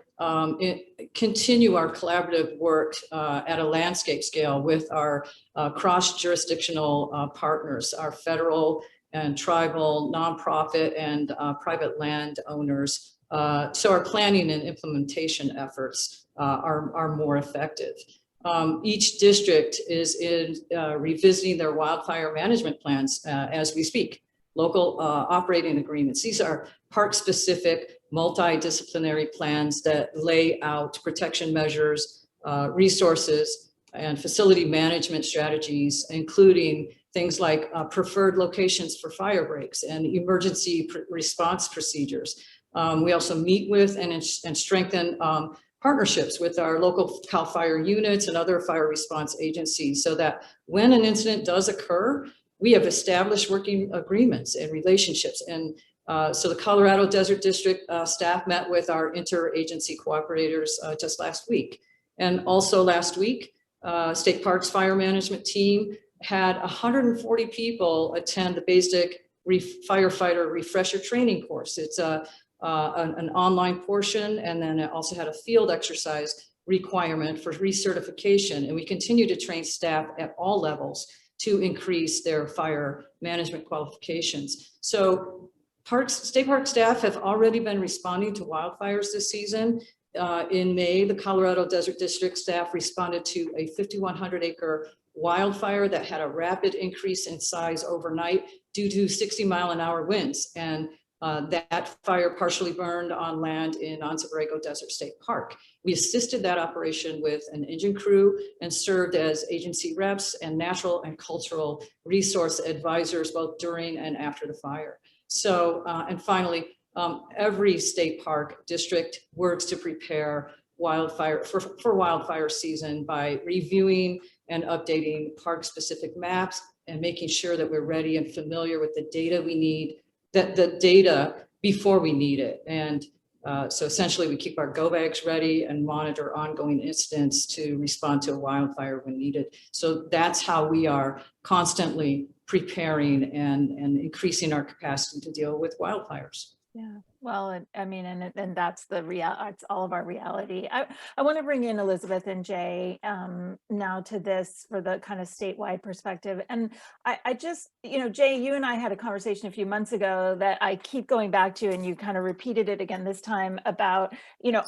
continue our collaborative work at a landscape scale with our cross-jurisdictional partners, our federal and tribal, nonprofit, and private land owners. So our planning and implementation efforts are more effective. Each district is revisiting their wildfire management plans as we speak. Local operating agreements. These are park-specific, multidisciplinary plans that lay out protection measures, resources, and facility management strategies, including things like preferred locations for fire breaks and emergency response procedures. We also meet with and strengthen partnerships with our local CAL FIRE units and other fire response agencies so that when an incident does occur, we have established working agreements and relationships. And so the Colorado Desert District staff met with our interagency cooperators just last week. And also last week, State Parks Fire Management team had 140 people attend the basic firefighter refresher training course. It's an online portion, and then it also had a field exercise requirement for recertification. And we continue to train staff at all levels to increase their fire management qualifications. So state park staff have already been responding to wildfires this season. In May, the Colorado Desert District staff responded to a 5,100 acre wildfire that had a rapid increase in size overnight due to 60-mile-an-hour winds. And that fire partially burned on land in Anza Borrego Desert State Park. We assisted that operation with an engine crew and served as agency reps and natural and cultural resource advisors both during and after the fire. So, and finally, every state park district works to prepare for wildfire season by reviewing and updating park-specific maps and making sure that we're ready and familiar with the data we need, the data before we need it. And so essentially we keep our go bags ready and monitor ongoing incidents to respond to a wildfire when needed. So that's how we are constantly preparing and increasing our capacity to deal with wildfires. Yeah, well, I mean, and that's it's all of our reality. I want to bring in Elizabeth and Jay now to this for the kind of statewide perspective. And I just, Jay, you and I had a conversation a few months ago that I keep going back to, and you kind of repeated it again this time about,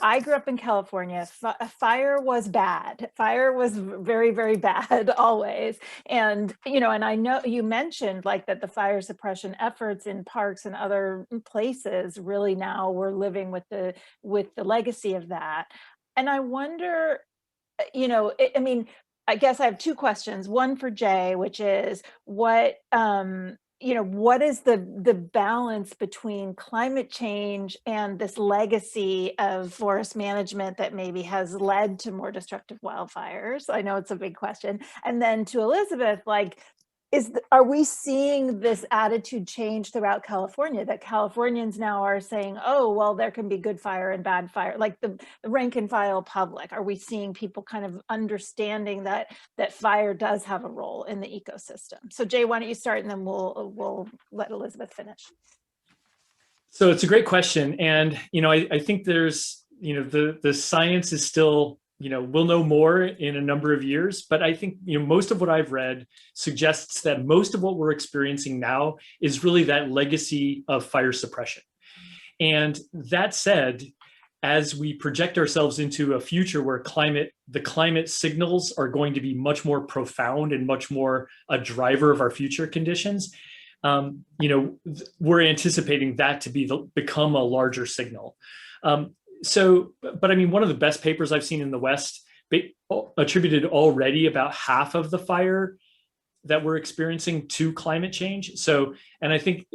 I grew up in California. Fire was bad. Fire was very, very bad always. And, and I know you mentioned like that the fire suppression efforts in parks and other places really now we're living with the legacy of that. And I wonder, I mean, I guess I have two questions. One for Jay, which is what is the balance between climate change and this legacy of forest management that maybe has led to more destructive wildfires? I know it's a big question. And then to Elizabeth, like, are we seeing this attitude change throughout California, that Californians now are saying, oh, well, there can be good fire and bad fire, like the rank and file public? Are we seeing people kind of understanding that fire does have a role in the ecosystem? So Jay, why don't you start, and then we'll let Elizabeth finish. So it's a great question. And, I think there's, the science is still, we'll know more in a number of years, but I think, most of what I've read suggests that most of what we're experiencing now is really that legacy of fire suppression. And that said, as we project ourselves into a future where the climate signals are going to be much more profound and much more a driver of our future conditions, we're anticipating that to become a larger signal. But I mean, one of the best papers I've seen in the West attributed already about half of the fire that we're experiencing to climate change. So, and I think,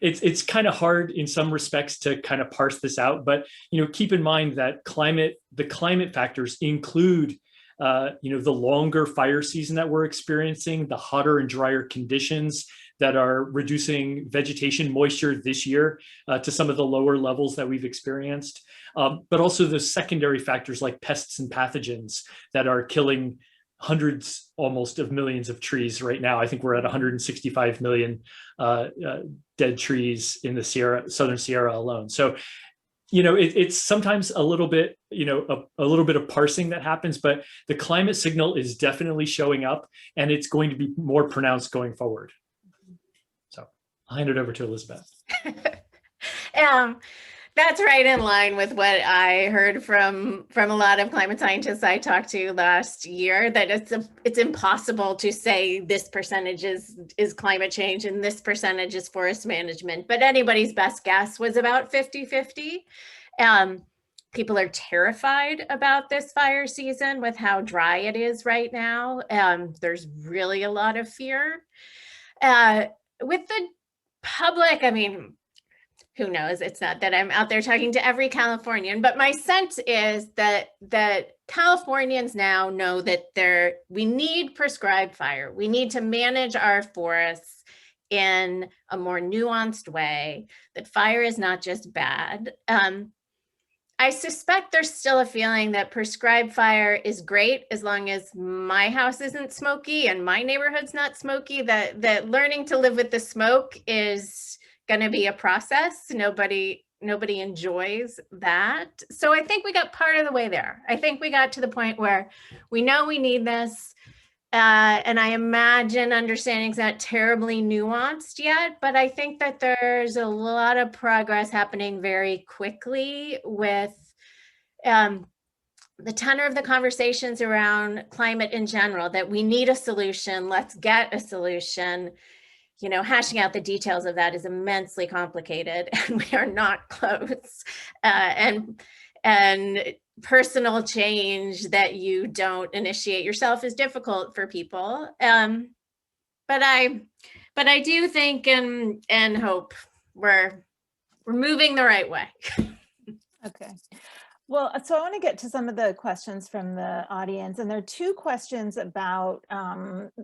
it's kind of hard in some respects to kind of parse this out, but keep in mind that the climate factors include the longer fire season that we're experiencing, the hotter and drier conditions that are reducing vegetation moisture this year to some of the lower levels that we've experienced, but also the secondary factors like pests and pathogens that are killing hundreds almost of millions of trees right now. I think we're at 165 million dead trees in the Southern Sierra alone. So it's sometimes a little bit, a little bit of parsing that happens, but the climate signal is definitely showing up, and it's going to be more pronounced going forward. So I'll hand it over to Elizabeth. That's right in line with what I heard from a lot of climate scientists I talked to last year, that it's impossible to say this percentage is climate change and this percentage is forest management, but anybody's best guess was about 50-50. People are terrified about this fire season with how dry it is right now. There's really a lot of fear. With the public, I mean, who knows? It's not that I'm out there talking to every Californian, but my sense is that Californians now know that we need prescribed fire. We need to manage our forests in a more nuanced way, that fire is not just bad. I suspect there's still a feeling that prescribed fire is great as long as my house isn't smoky and my neighborhood's not smoky, that learning to live with the smoke is going to be a process. Nobody enjoys that. So I think we got part of the way there. I think we got to the point where we know we need this. And I imagine understanding's not terribly nuanced yet, but I think that there's a lot of progress happening very quickly with the tenor of the conversations around climate in general, that we need a solution, let's get a solution. Hashing out the details of that is immensely complicated, and we are not close. And personal change that you don't initiate yourself is difficult for people. But I do think and hope we're moving the right way. Okay. Well, so I want to get to some of the questions from the audience, and there are two questions about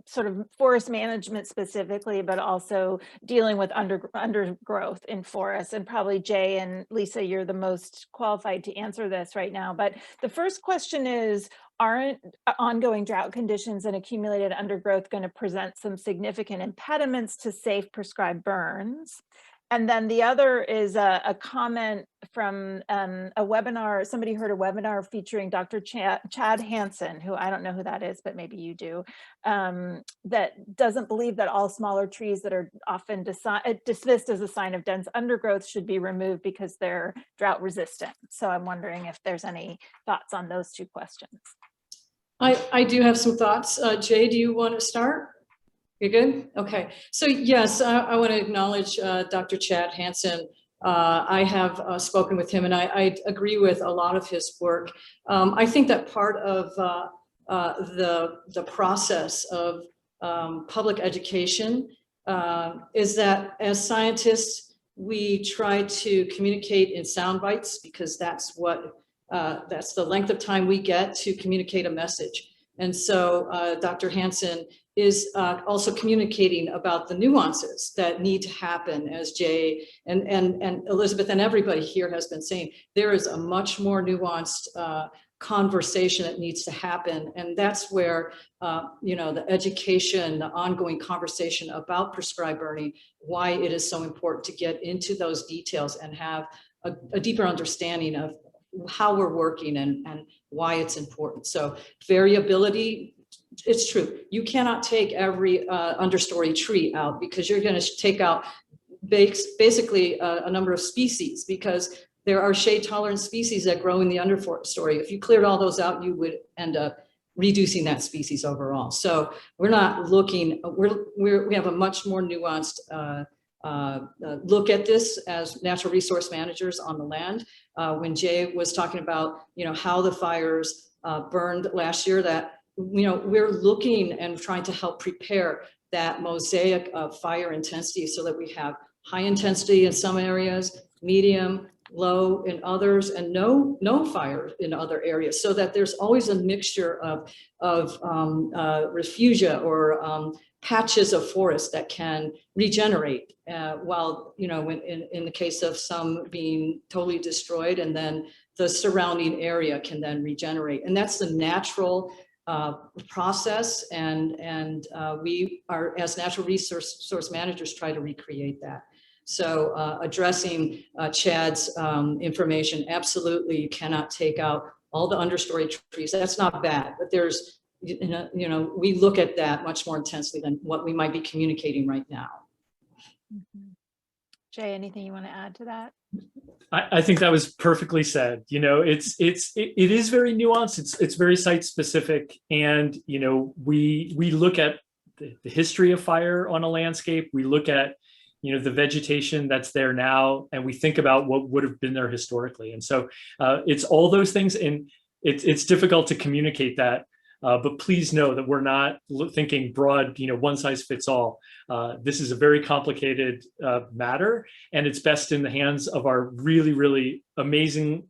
sort of forest management specifically, but also dealing with undergrowth in forests. And probably Jay and Lisa, you're the most qualified to answer this right now. But the first question is, aren't ongoing drought conditions and accumulated undergrowth going to present some significant impediments to safe prescribed burns? And then the other is a comment from a webinar. Somebody heard a webinar featuring Dr. Chad Hansen, who I don't know who that is, but maybe you do, that doesn't believe that all smaller trees that are often dismissed as a sign of dense undergrowth should be removed because they're drought resistant. So I'm wondering if there's any thoughts on those two questions. I do have some thoughts. Jay, do you want to start? You're good? Okay. So yes, I want to acknowledge Dr. Chad Hansen. I have spoken with him, and I agree with a lot of his work. I think that part of the process of public education is that as scientists, we try to communicate in sound bites, because that's the length of time we get to communicate a message. And so Dr. Hansen is also communicating about the nuances that need to happen, as Jay and Elizabeth and everybody here has been saying. There is a much more nuanced conversation that needs to happen, and that's where the education, the ongoing conversation about prescribed burning, why it is so important to get into those details and have a deeper understanding of how we're working and why it's important. So variability, it's true. You cannot take every understory tree out, because you're going to take out basically a number of species, because there are shade tolerant species that grow in the understory. If you cleared all those out, you would end up reducing that species overall. So we're not looking, we have a much more nuanced look at this as natural resource managers on the land. When Jay was talking about, how the fires burned last year, that, we're looking and trying to help prepare that mosaic of fire intensity so that we have high intensity in some areas, medium, low in others, and no fire in other areas, so that there's always a mixture of refugia or patches of forest that can regenerate, while, in the case of some being totally destroyed, and then the surrounding area can then regenerate. And that's the natural process, and we are, as natural resource managers, try to recreate that. So addressing Chad's information, absolutely, you cannot take out all the understory trees. That's not bad, but there's, we look at that much more intensely than what we might be communicating right now. Jay, anything you want to add to that? I think that was perfectly said. It is very nuanced. It's very site specific, and we look at the history of fire on a landscape. We look at the vegetation that's there now, and we think about what would have been there historically. And so it's all those things, and it's difficult to communicate that. But please know that we're not thinking broad, one size fits all. This is a very complicated matter, and it's best in the hands of our really, really amazing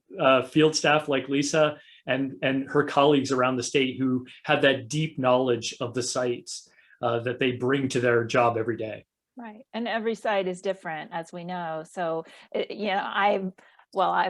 field staff like Lisa and her colleagues around the state who have that deep knowledge of the sites that they bring to their job every day. Right. And every site is different, as we know. So, I've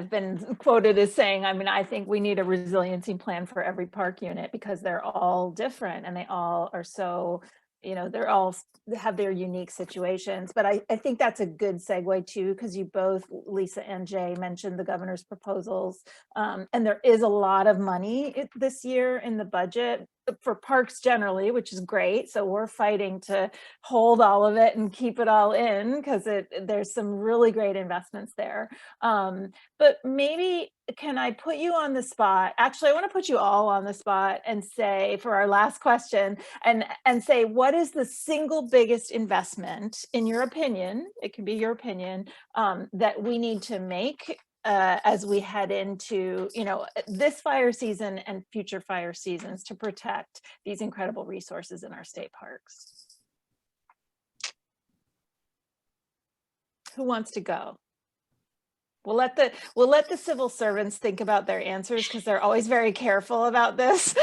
been quoted as saying, I think we need a resiliency plan for every park unit, because they're all different and they all are so, they're all have their unique situations. But I think that's a good segue too, because you both, Lisa and Jay, mentioned the governor's proposals. And there is a lot of money this year in the budget for parks generally, which is great. So we're fighting to hold all of it and keep it all in, because there's some really great investments there. But maybe, can I put you on the spot? Actually, I want to put you all on the spot and say, for our last question, and say, what is the single biggest investment, in your opinion, it can be your opinion, that we need to make as we head into this fire season and future fire seasons, to protect these incredible resources in our state parks? Who wants to go? We'll let the civil servants think about their answers, because they're always very careful about this.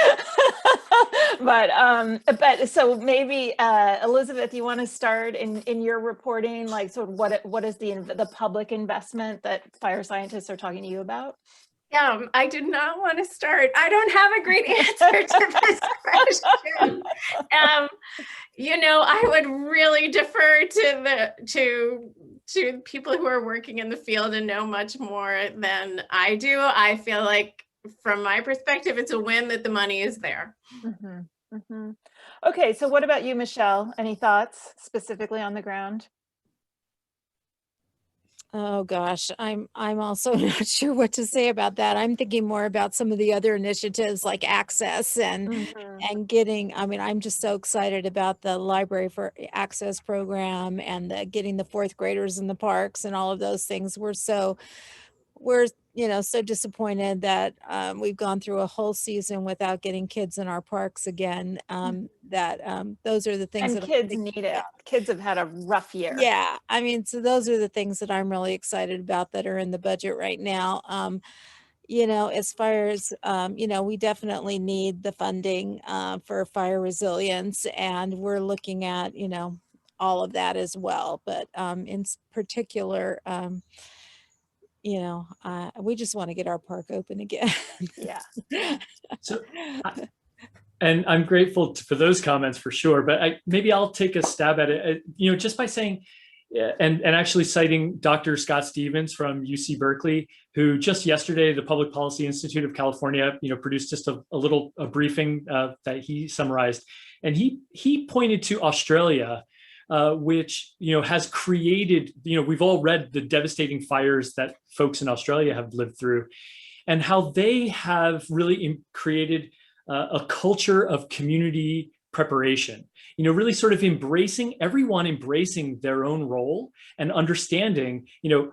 But so maybe Elizabeth, you want to start in your reporting, like, sort of what is the public investment that fire scientists are talking to you about? Yeah, I did not want to start. I don't have a great answer to this question. I would really defer to people who are working in the field and know much more than I do. I feel like, from my perspective, it's a win that the money is there. Mm-hmm, mm-hmm. Okay, so what about you, Michelle? Any thoughts specifically on the ground? Oh gosh, I'm also not sure what to say about that. I'm thinking more about some of the other initiatives like access and getting, I'm just so excited about the Library for Access program and getting the fourth graders in the parks and all of those things. We're so disappointed that we've gone through a whole season without getting kids in our parks again. Those are the things that kids need it. Kids have had a rough year. Yeah, so those are the things that I'm really excited about that are in the budget right now. As far as we definitely need the funding for fire resilience, and we're looking at all of that as well. But in particular, we just want to get our park open again. Yeah. So, and I'm grateful for those comments for sure, but maybe I'll take a stab at it, just by saying, and actually citing Dr. Scott Stevens from UC Berkeley, who just yesterday, the Public Policy Institute of California, produced just a briefing that he summarized. And he pointed to Australia, which has created, we've all read the devastating fires that folks in Australia have lived through, and how they have really created a culture of community preparation, really sort of everyone embracing their own role and understanding,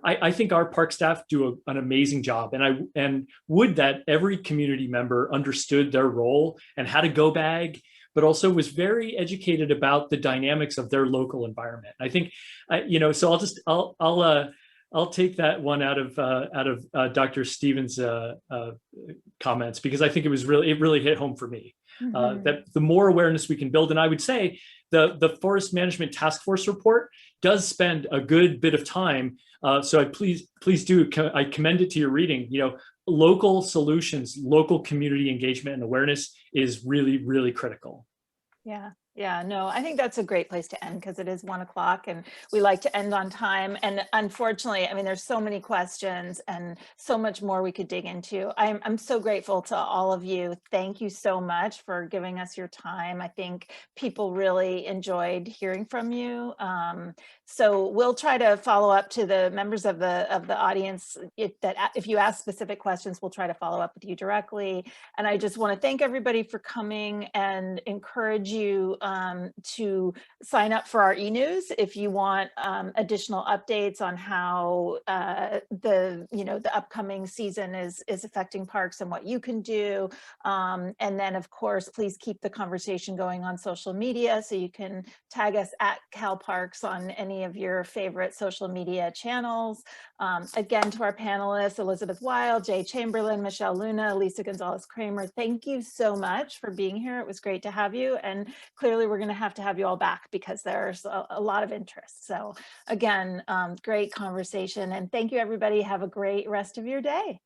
I think our park staff do an amazing job, and would that every community member understood their role and how to go bag, but also was very educated about the dynamics of their local environment. I think, so I'll take that one out of Dr. Stevens' comments, because I think it really hit home for me. That the more awareness we can build, and I would say the Forest Management Task Force report does spend a good bit of time. So I please do, I commend it to your reading. Local solutions, local community engagement and awareness is really, really critical. Yeah, no, I think that's a great place to end, because it is 1 o'clock and we like to end on time. And unfortunately, I mean, there's so many questions and so much more we could dig into. I'm so grateful to all of you. Thank you so much for giving us your time. I think people really enjoyed hearing from you. So we'll try to follow up to the members of the audience. If you ask specific questions, we'll try to follow up with you directly. And I just want to thank everybody for coming and encourage you to sign up for our e-news if you want additional updates on how the upcoming season is affecting parks and what you can do. And then, of course, please keep the conversation going on social media, so you can tag us at Cal Parks on any of your favorite social media channels. Again, to our panelists, Elizabeth Wild, Jay Chamberlain, Michelle Luna, Lisa Gonzalez, Kramer, thank you so much for being here. It was great to have you. And clearly we're going to have you all back, because there's a lot of interest. So again, great conversation. And thank you, everybody. Have a great rest of your day.